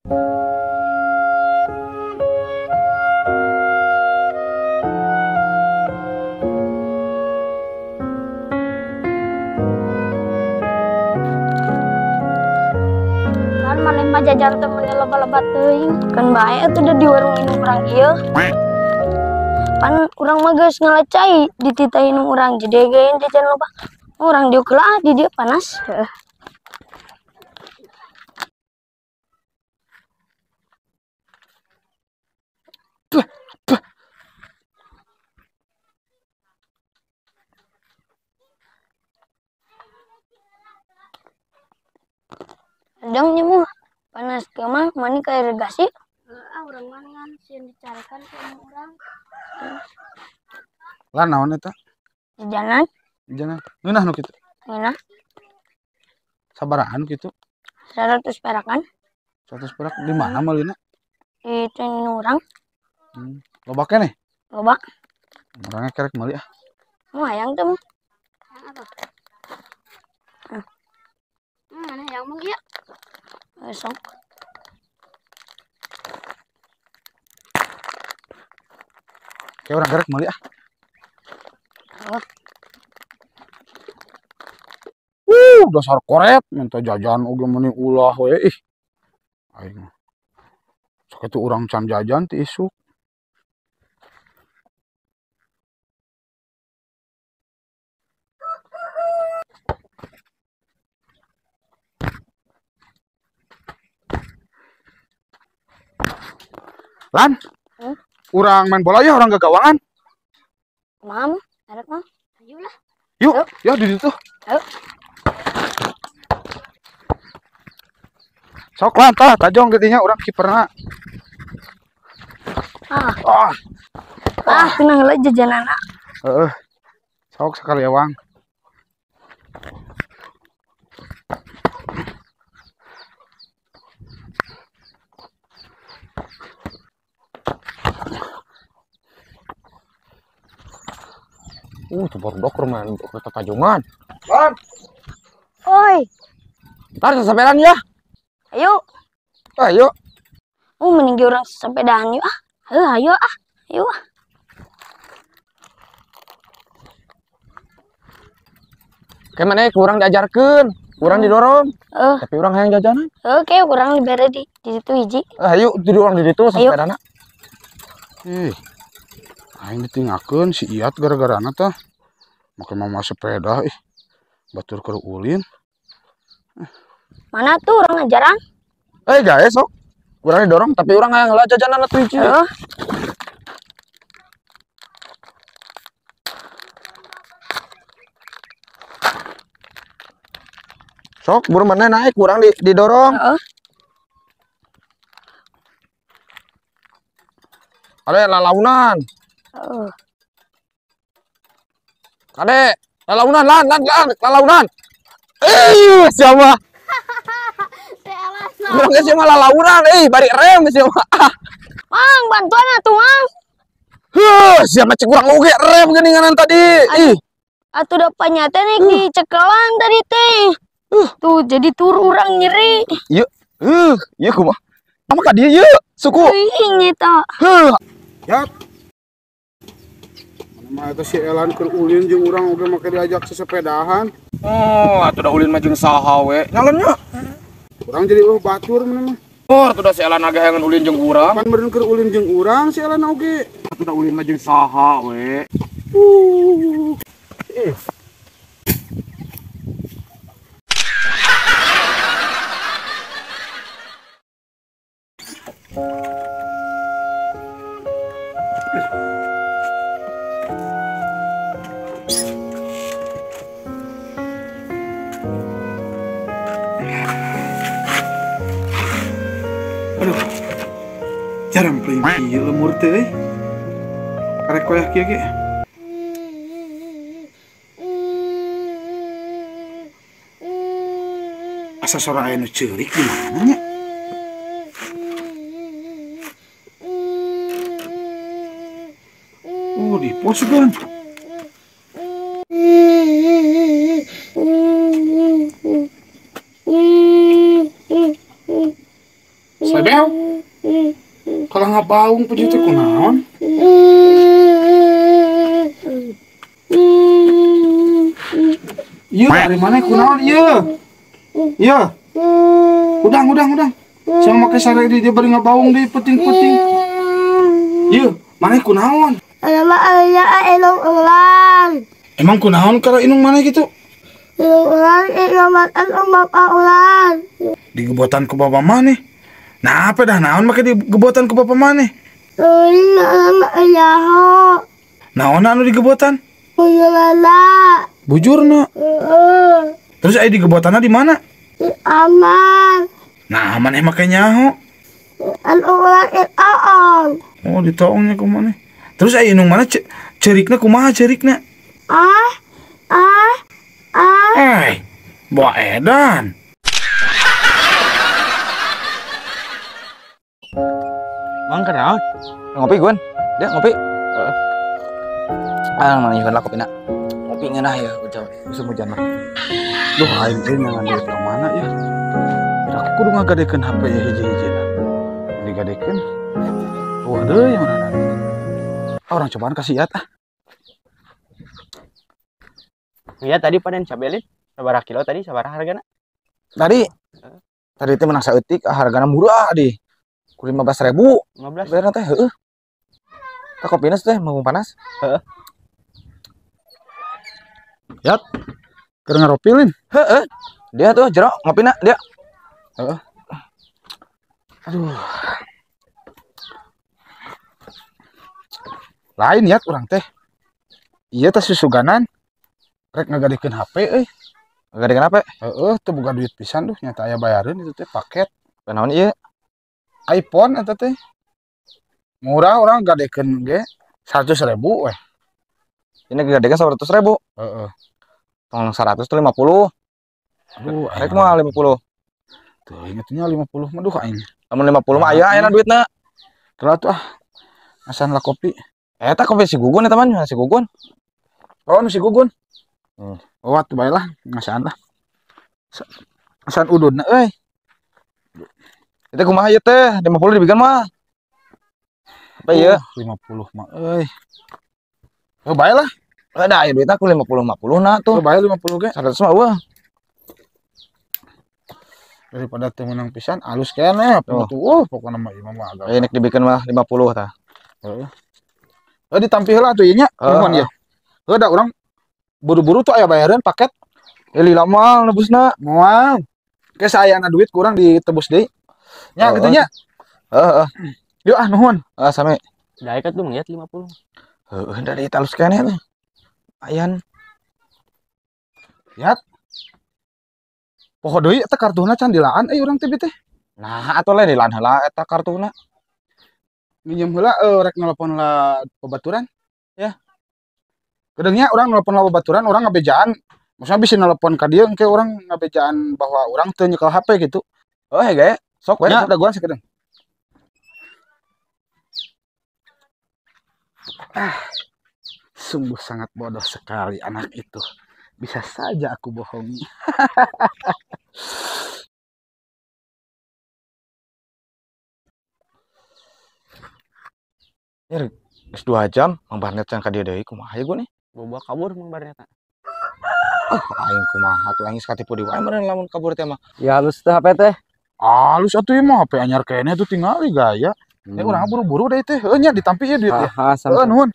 Kan malam jajan temennya lebat-lebat teuing. Kan bae atuh da di warung minum urang ieu. Pan urang mah geus ngalecai dititah minum urang jadi geun jajan loba. Urang diuk lah di dieu panas. Heeh. Kadang nyemu panas ke mah mani ka irigasi. Urang mah ngan sieun dicarikan ke urang. Lah naon eta? Jajanan, Jangan. Ngeunah nu kitu. ngeunah Sabarahan kitu? 100 perakan. 100 perak di mana meulina? Itu urang Loba keneh. loba. Orangnya kerek meuli ah. Mau hayang tuh. Apa? Mana hayang mah ieu? Sok. Kayak orang kerek meuli ah. Oh. Dasar koret minta jajan oge meuni ulah we ih. Aing mah. Sok atuh urang can jajan ti isuk. Lan, urang main bola ya orang gagawangan. Mam, arek mah. Ayolah. Yuk, ya di situ. Ayo. Sok lan tah tajong geudinya urang kiperna. Tenang heula jajanana. Heeh. Sok sekali ewang. Tuh baru dok main kereta tajungan. Lan, Oi, Ntar sesaperan ya. ayo. ayo. Mending urang sepedaan yuk ah. Ayo ah. Ayo ah. Kayak mana kurang diajarkan, kurang didorong. Tapi orang yang jajanan. Oke, kurang libere di situ hiji. Ayo duduk orang di situ sepedana. Aing ditinggalkeun si Iyat gara-garana tah. Make mama sepeda batur keur ulin. Mana tuh orang ngajaran? Guys, sok. Kurang didorong tapi orang yang lah jajanan atuh hiji. Sok, buru mana naik, kurang didorong. Ada lalaunan. Ada lalaunan, lan, lalaunan. Siapa? Kurang ke siapa lalaunan, bari rem siapa? Mang, bantuan atuh, Mang. Siapa cek kurang oge rem geuninganan tadi. Atuh da panyata nih dicekelan tadi teh. Tuh jadi tur urang nyeri. Iya kumaha? Apa ka dia ieu? Suku. Ini ta. Yat. Mana eta si Elan keur ulin jeung urang oge make diajak sesepedahan. Atuh da ulin mah jeung saha we? Nyalonnya. Urang jadi batur mana mah. Atuh da si Elan agahengan ulin jeung urang. Pan meureun keur ulin jeung urang si Elan oge. Atuh da ulin mah jeung saha we? Aduh. Jarang peuing kieu lemur teh euy. Karek koyah kieu ge. Asa sora aya nu ceurik di mana nya? Di pos kan. Sebel. Kalau nggak baung penyu teh kunaon? Iya, dari mana kunaon? Iya. Iya. Udang. Saya pakai sare di dia bari ngabaung di peting-peting. Iya, mana kunaon? Nama ayah inung ulang. Emang kunaon kalau inung mana gitu? Inung ulang ingamatan bapak ulang. Digebotan ku bapak mana? Nah, apa dah naon make digebotan ku bapak mana? Nama ayah. Naon anu digebotan? Bujurana. Bujurna. Terus aya digebotanna di mana? Aman. Nah, maneh make nyaho. Anu ulang aong. Oh, ditaongnya ku maneh. Terus aya inung mana ceurikna kumaha ceurikna? Ah. Boa edan. Mang kenal? Ngopi Gun. Dia ngopi. Mang nyieun lah kopina. Ngopi ngeunah ya udah musim hujan mah. Duh, aing teh nyangan duit ka mana ya? Kira aku kudu ngagadekeun HP ya hiji-hijina. Digadekeun. Tuh deui yang mana? Orang cobaan kasih ah. Iya tadi panen cabelin sabaraha kilo tadi sabaraha hargana? Tadi teh menang saeutik hargana murah di. Ku 15.000. 15. Bayarna teh heueuh. Ka kopina teh mau panas. Heeh. Yat. Keur ngaropilin. Heeh. Dia tuh jero ngopina dia. Heeh. Aduh. Lain ya urang teh. Iya teh susuganan. Rek ngagadekeun HP euy. Ngagadekeun apa? Heeh, teu boga duit pisan duh nyata aya bayareun itu teh paket Naon ieu? iPhone eta teh. Murah urang gadekeun ge 100.000 weh. Ini gadekeun 100.000. Heeh. Tong 100 tuh 50. Aduh, Rek mah 50. tuh ingetnya 50 mah duh aing. Lamun 50 mah aya aya duitna. Telat tuh ah. Asan lah kopi. Eta kopi si Gugun eta mah si Gugun. Oh, nu si Gugun. Hmm. Oh, atuh bae lah, ngasaan lah. Asan ududna euy. Eta kumaha ieu teh? 50 dibikeun mah. Apa ieu? 50 mah euy. Oh, bae lah. Ada aya duitna ku 50 na Oh, tuh. bae 50 ge. 100 mah eueuh. Daripada teu menang pisan, alus keneh apa Oh. tuh. Pokona mah ieu mah agak. Aya nek dibikeun mah 50 tah. Heeh. Oh, ditampi heula atuh ieu nya. Nuhun ieu. Heuh da urang buru-buru tuh aya bayareun paket. Lila mah nebusna. Moal. Ke sayana duit kurang ditebus deui. Nya Oh, kitu nya. Heeh. Yuk ah nuhun. Sami. Daek atuh ngeliat 50. Heeh, da di talus keneh teh. Ayan. Lihat. Poho deui eta kartuna can dilaan urang teh teh. Nah, atuh lain dilan heula eta kartuna. Minjem heula rek nelpon lah babaturan. Ya. Kedeungnya urang nelpon lah babaturan, urang ngabejaan. Maksudnya bisa nelpon ka dieu engke urang ngabejaan bahwa urang teu nyekel HP gitu. Oh, hege. Sok we. Nya da gua sakedeung. Sungguh sangat bodoh sekali anak itu. Bisa saja aku bohongi. Geus 2 jam, Mang Barnet can ka dieu deui kumaha ya gua nih? Boba kabur Mang Barneta. Aing kumaha tuh aing katipu di wae meureun lamun kabur teh mah. Ya halus teh HP teh. Alus atuh ieu mah HP anyar keneh tuh tinggali gaya. Urang buru-buru deh teh. Heuh nya ditampi ieu duit ya. Sama. Nuhun.